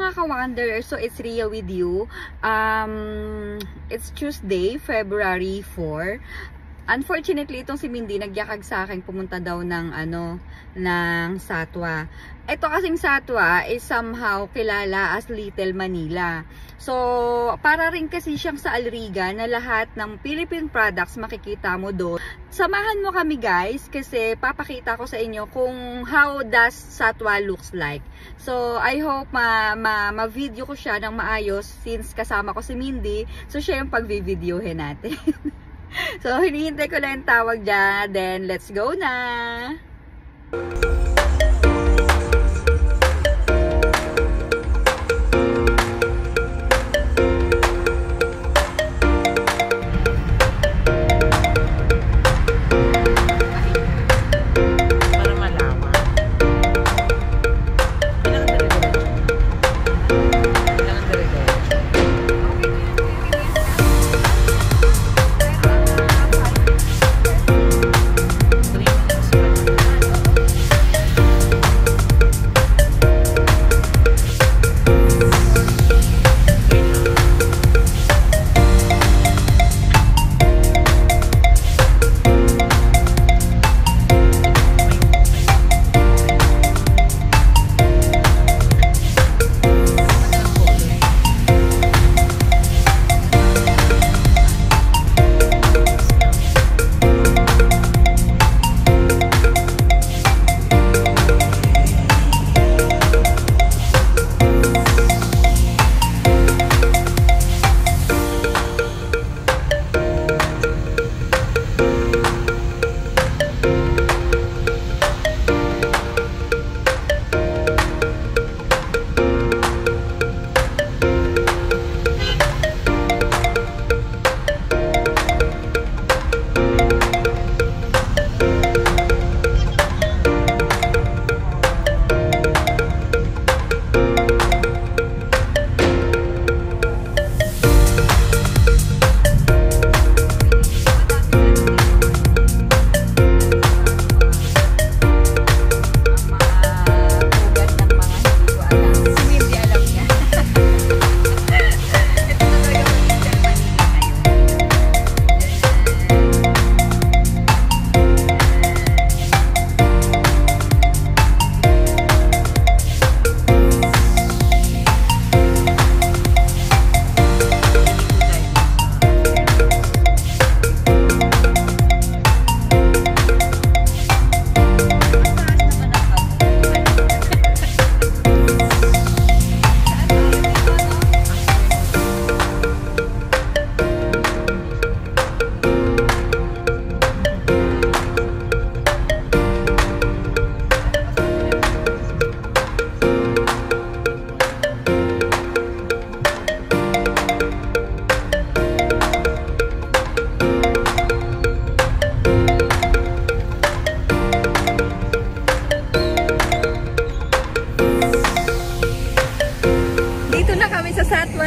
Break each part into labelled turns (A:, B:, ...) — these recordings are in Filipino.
A: mga ka-wanderer, so it's Ria with you. It's Tuesday, February 4. Unfortunately, itong si Mindy nagyakag sa akin pumunta daw ng Satwa. Ito kasing Satwa is somehow kilala as Little Manila. So, para rin kasi siyang sa Alriga na lahat ng Philippine products makikita mo doon. Samahan mo kami guys kasi papakita ko sa inyo kung how does Satwa looks like. So, I hope ma-video ko siya ng maayos since kasama ko si Mindy. So, siya yung pag-videohin natin. So, hinihintay ko lang yung tawag dyan. Then, let's go na!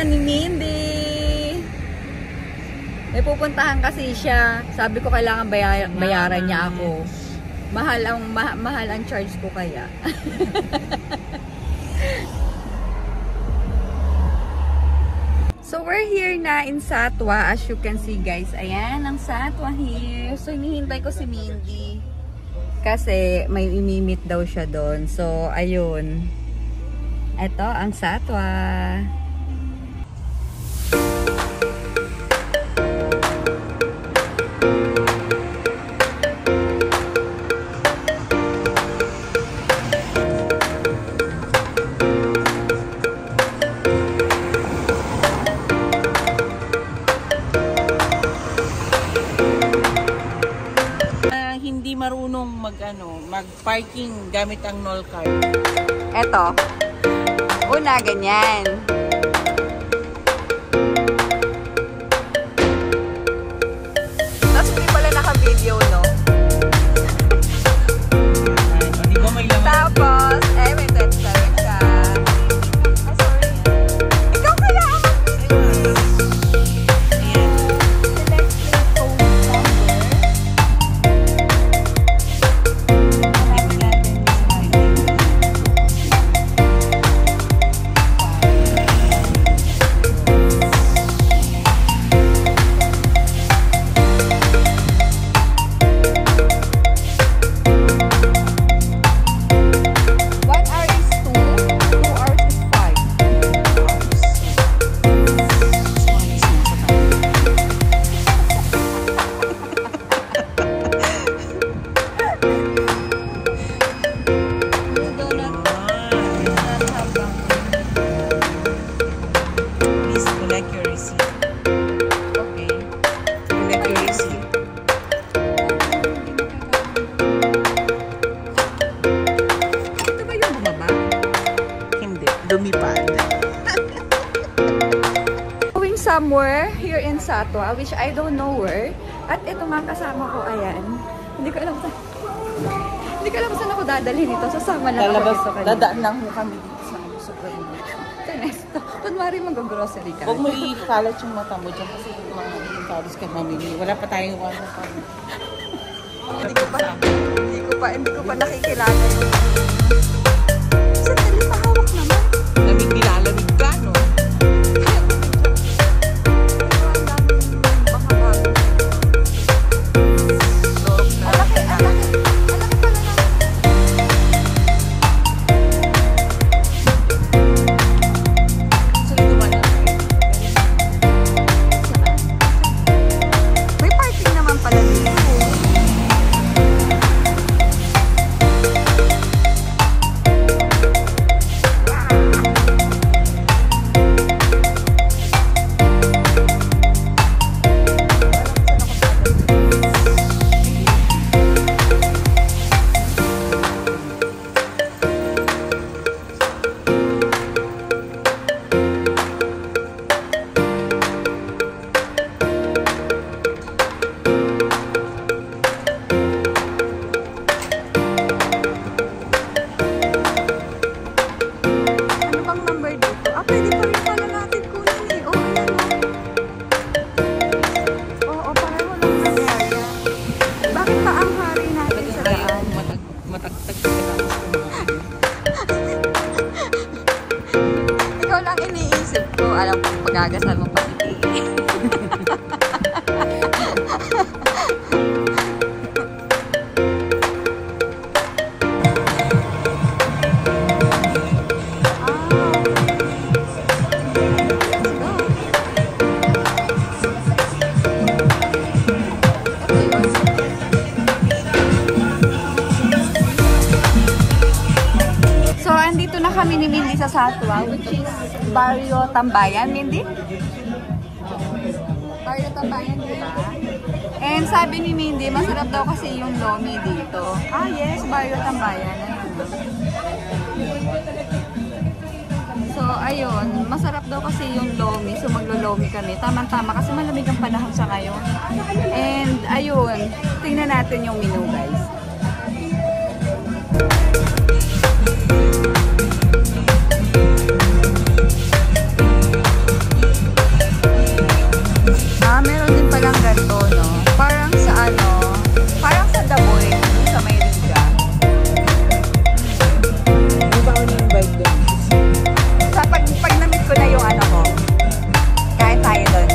A: Ni Mindy. May pupuntahan kasi siya. Sabi ko kailangan bayaran niya ako. Mahal ang charge ko kaya. So we're here na in Satwa. As you can see guys, ayan ang Satwa here. So hinihintay ko si Mindy kasi may imimit daw siya doon. So ayun. Ito ang Satwa.
B: Hindi marunong mag-parking gamit ang null card.
A: Eto. Una, ganyan. Tapos hindi pala naka-video, no?
B: Hindi ko may laman.
A: Tapos, may 27 ka. Ay, sorry. Ikaw kaya ang mag-video.
B: Ayan.
A: Select your phone number. Hanapin natin yung somewhere here in Satwa, which I don't know where. At ito nga kasama ko, ayan. Hindi ko alam saan ako dadalhin ito. Sasama lang ako dito kanina.
B: Dadaan lang mo kami dito sa supermarket.
A: Ernesto, kunwari mag-grocery ka.
B: Huwag mo ikalat yung mata mo dyan kasi yung mga intalis ka mamili. Wala pa tayong wala pa.
A: Hindi ko pa nakikilala yung... Sandali, mahawak naman.
B: Nilalamig ka, no?
A: Alam ko, pag-agasal mo pati. So, andito na kami ni Mindy sa Satwa, which is Barrio Tambayan, Mindy? Barrio Tambayan, di ba? And sabi ni Mindy, masarap daw kasi yung lomi dito. Ah, yes, Barrio Tambayan. So, ayun, masarap daw kasi yung lomi. So, maglo-lomi kami. Tama-tama kasi malamig ang panahon sa ngayon. And, ayun, tingnan natin yung menu, guys. Meron din palang ganito, no? Parang sa parang sa Daboy, sa Mayrika.
B: Hindi ba ako na-invite doon?
A: Sa pag na-meet ko na yung ko, kain tayo doon.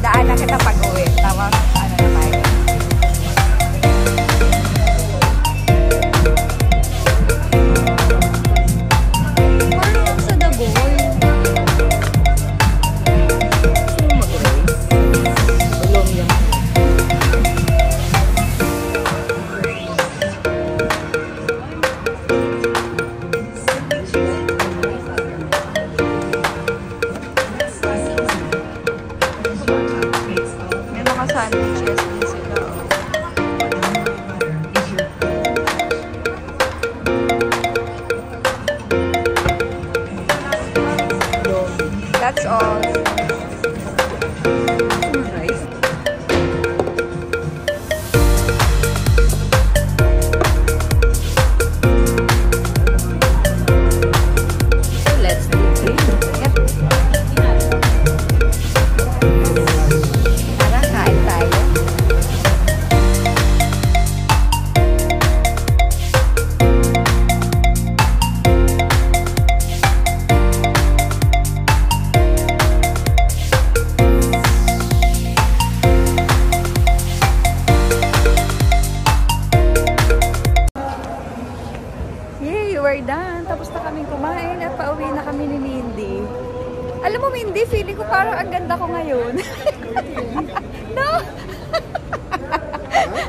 A: Daan na kita pag-uwi. Tawag, na tayo. Parang sa Daboy. Sandwiches din sila. That's all. Rice. So let's do it. Yep. We're done. Tapos na kaming kumain at pauwi na kami ni Mindy. Alam mo, Mindy, feeling ko parang ang ganda ko ngayon. No?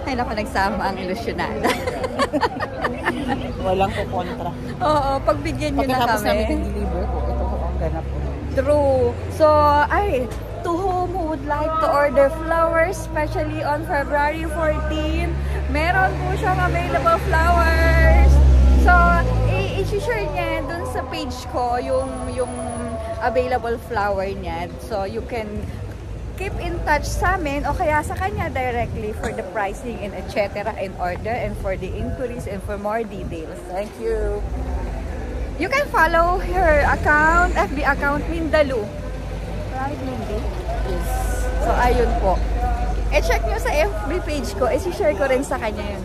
A: Ay, naku, nagsama ang ilusyonada.
B: Walang kukontra.
A: Oo, pagbigyan nyo na kami.
B: Pagkatapos namin i-deliver ko, ito ko ang ganap ko.
A: True. So, to whom who would like to order flowers, especially on February 14, meron po siyang available flowers. So, i-share niya dun sa page ko yung available flower niya. So you can keep in touch sa amin o kaya sa kanya directly for the pricing and etc. in order and for the inquiries and for more details. Thank you. You can follow her account, FB account, Mindalu. Right, Mindy? Yes. So, ayun po. E-check nyo sa FB page ko. E-share ko rin sa kanya yun.